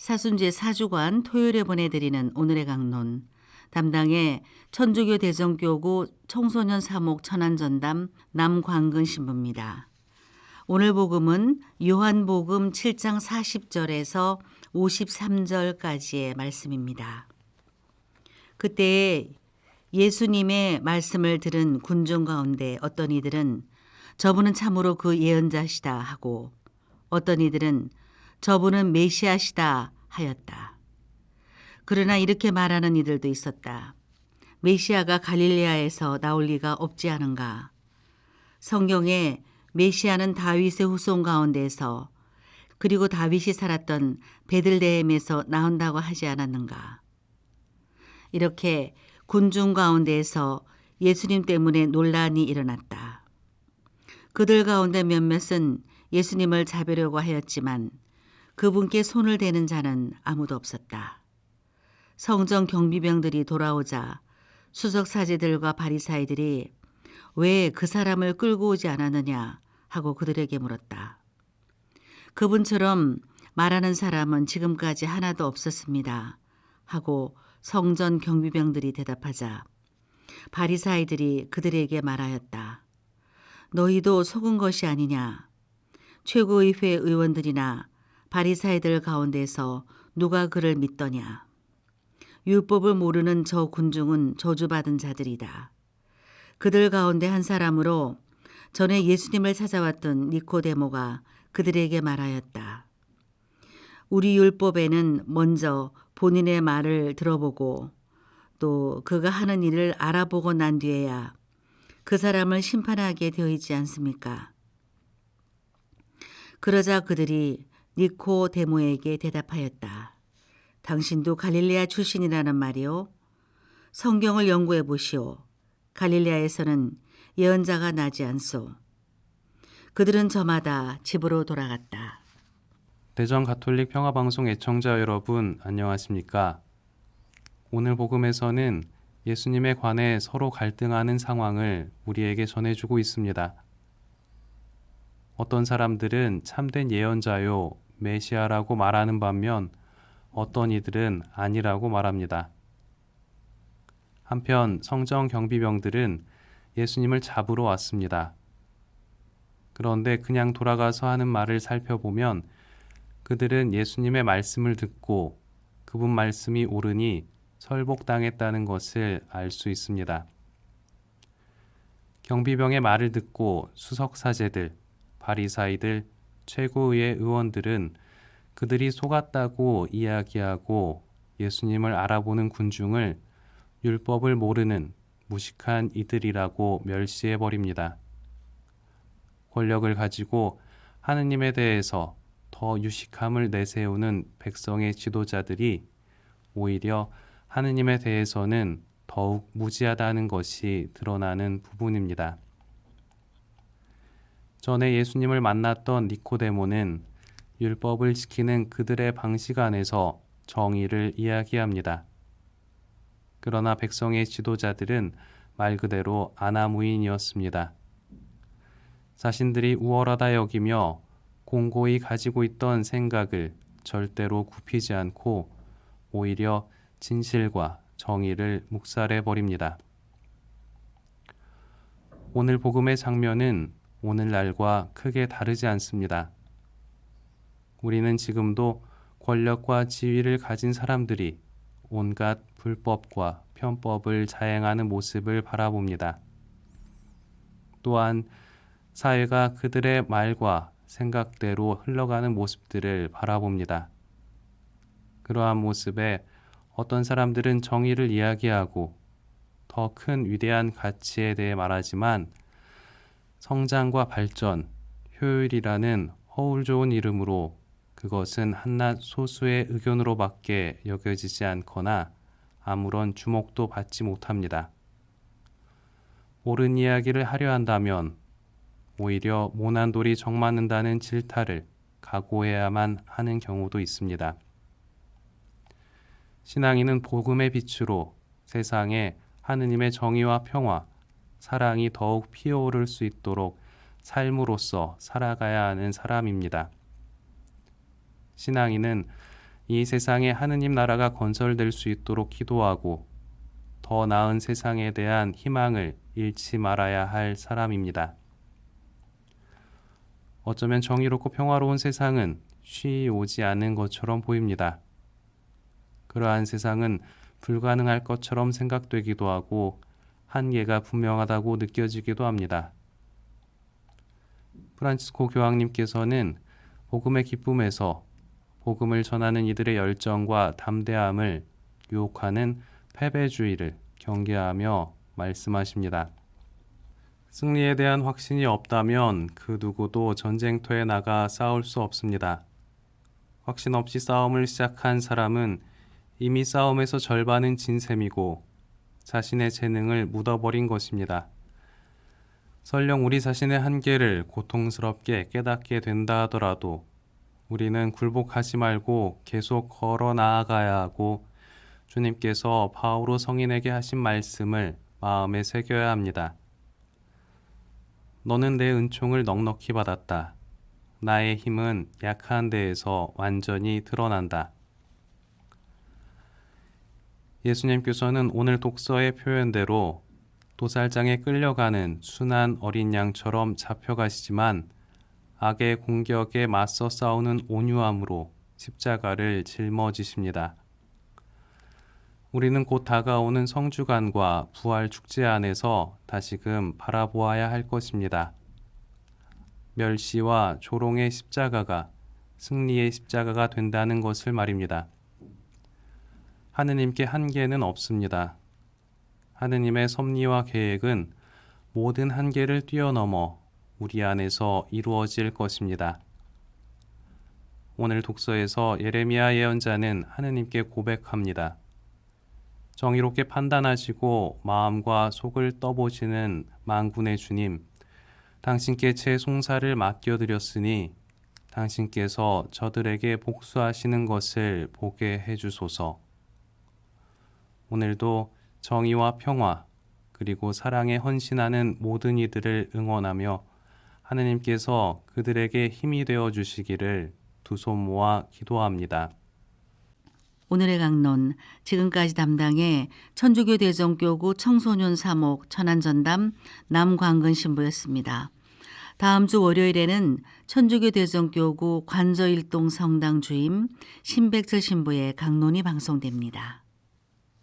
사순제 사주관 토요일에 보내드리는 오늘의 강론 담당의 천주교 대전교구 청소년 사목 천안전담 남광근 신부입니다. 오늘 복음은 요한복음 7장 40절에서 53절까지의 말씀입니다. 그때 예수님의 말씀을 들은 군중 가운데 어떤 이들은 저분은 참으로 그 예언자시다 하고 어떤 이들은 저분은 메시아시다 하였다. 그러나 이렇게 말하는 이들도 있었다. 메시아가 갈릴레아에서 나올 리가 없지 않은가. 성경에 메시아는 다윗의 후손 가운데서 그리고 다윗이 살았던 베들레헴에서 나온다고 하지 않았는가. 이렇게 군중 가운데에서 예수님 때문에 논란이 일어났다. 그들 가운데 몇몇은 예수님을 잡으려고 하였지만 그분께 손을 대는 자는 아무도 없었다. 성전 경비병들이 돌아오자 수석사제들과 바리사이들이 왜 그 사람을 끌고 오지 않았느냐 하고 그들에게 물었다. 그분처럼 말하는 사람은 지금까지 하나도 없었습니다 하고 성전 경비병들이 대답하자 바리사이들이 그들에게 말하였다. 너희도 속은 것이 아니냐. 최고의회 의원들이나 바리사이들 가운데서 누가 그를 믿더냐. 율법을 모르는 저 군중은 저주받은 자들이다. 그들 가운데 한 사람으로 전에 예수님을 찾아왔던 니코데모가 그들에게 말하였다. 우리 율법에는 먼저 본인의 말을 들어보고 또 그가 하는 일을 알아보고 난 뒤에야 그 사람을 심판하게 되어 있지 않습니까? 그러자 그들이 니코데모에게 대답하였다. 당신도 갈릴레아 출신이라는 말이요. 성경을 연구해 보시오. 갈릴레아에서는 예언자가 나지 않소. 그들은 저마다 집으로 돌아갔다. 대전 가톨릭 평화방송 애청자 여러분 안녕하십니까? 오늘 복음에서는 예수님에 관해 서로 갈등하는 상황을 우리에게 전해주고 있습니다. 어떤 사람들은 참된 예언자요, 메시아라고 말하는 반면 어떤 이들은 아니라고 말합니다. 한편 성전 경비병들은 예수님을 잡으러 왔습니다. 그런데 그냥 돌아가서 하는 말을 살펴보면 그들은 예수님의 말씀을 듣고 그분 말씀이 옳으니 설복당했다는 것을 알 수 있습니다. 경비병의 말을 듣고 수석사제들, 바리사이들, 최고의회 의원들은 그들이 속았다고 이야기하고 예수님을 알아보는 군중을 율법을 모르는 무식한 이들이라고 멸시해버립니다. 권력을 가지고 하느님에 대해서 더 유식함을 내세우는 백성의 지도자들이 오히려 하느님에 대해서는 더욱 무지하다는 것이 드러나는 부분입니다. 전에 예수님을 만났던 니코데모는 율법을 지키는 그들의 방식 안에서 정의를 이야기합니다. 그러나 백성의 지도자들은 말 그대로 아나무인이었습니다. 자신들이 우월하다 여기며 공고히 가지고 있던 생각을 절대로 굽히지 않고 오히려 진실과 정의를 묵살해버립니다. 오늘 복음의 장면은 오늘날과 크게 다르지 않습니다. 우리는 지금도 권력과 지위를 가진 사람들이 온갖 불법과 편법을 자행하는 모습을 바라봅니다. 또한 사회가 그들의 말과 생각대로 흘러가는 모습들을 바라봅니다. 그러한 모습에 어떤 사람들은 정의를 이야기하고 더 큰 위대한 가치에 대해 말하지만 성장과 발전, 효율이라는 허울 좋은 이름으로 그것은 한낱 소수의 의견으로밖에 여겨지지 않거나 아무런 주목도 받지 못합니다. 옳은 이야기를 하려 한다면 오히려 모난 돌이 정맞는다는 질타를 각오해야만 하는 경우도 있습니다. 신앙인은 복음의 빛으로 세상에 하느님의 정의와 평화, 사랑이 더욱 피어오를 수 있도록 삶으로서 살아가야 하는 사람입니다. 신앙인은 이 세상에 하느님 나라가 건설될 수 있도록 기도하고 더 나은 세상에 대한 희망을 잃지 말아야 할 사람입니다. 어쩌면 정의롭고 평화로운 세상은 쉬이 오지 않는 것처럼 보입니다. 그러한 세상은 불가능할 것처럼 생각되기도 하고 한계가 분명하다고 느껴지기도 합니다. 프란치스코 교황님께서는 복음의 기쁨에서 복음을 전하는 이들의 열정과 담대함을 유혹하는 패배주의를 경계하며 말씀하십니다. 승리에 대한 확신이 없다면 그 누구도 전쟁터에 나가 싸울 수 없습니다. 확신 없이 싸움을 시작한 사람은 이미 싸움에서 절반은 진 셈이고 자신의 재능을 묻어버린 것입니다. 설령 우리 자신의 한계를 고통스럽게 깨닫게 된다 하더라도 우리는 굴복하지 말고 계속 걸어 나아가야 하고 주님께서 바오로 성인에게 하신 말씀을 마음에 새겨야 합니다. 너는 내 은총을 넉넉히 받았다. 나의 힘은 약한 데에서 완전히 드러난다. 예수님께서는 오늘 독서의 표현대로 도살장에 끌려가는 순한 어린 양처럼 잡혀가시지만 악의 공격에 맞서 싸우는 온유함으로 십자가를 짊어지십니다. 우리는 곧 다가오는 성주간과 부활 축제 안에서 다시금 바라보아야 할 것입니다. 멸시와 조롱의 십자가가 승리의 십자가가 된다는 것을 말입니다. 하느님께 한계는 없습니다. 하느님의 섭리와 계획은 모든 한계를 뛰어넘어 우리 안에서 이루어질 것입니다. 오늘 독서에서 예레미야 예언자는 하느님께 고백합니다. 정의롭게 판단하시고 마음과 속을 떠보시는 만군의 주님, 당신께 제 송사를 맡겨드렸으니 당신께서 저들에게 복수하시는 것을 보게 해주소서. 오늘도 정의와 평화 그리고 사랑에 헌신하는 모든 이들을 응원하며 하느님께서 그들에게 힘이 되어 주시기를 두 손 모아 기도합니다. 오늘의 강론, 지금까지 담당해 천주교 대전교구 청소년 사목 천안전담 남광근 신부였습니다. 다음 주 월요일에는 천주교 대전교구 관저일동 성당 주임 신백철 신부의 강론이 방송됩니다.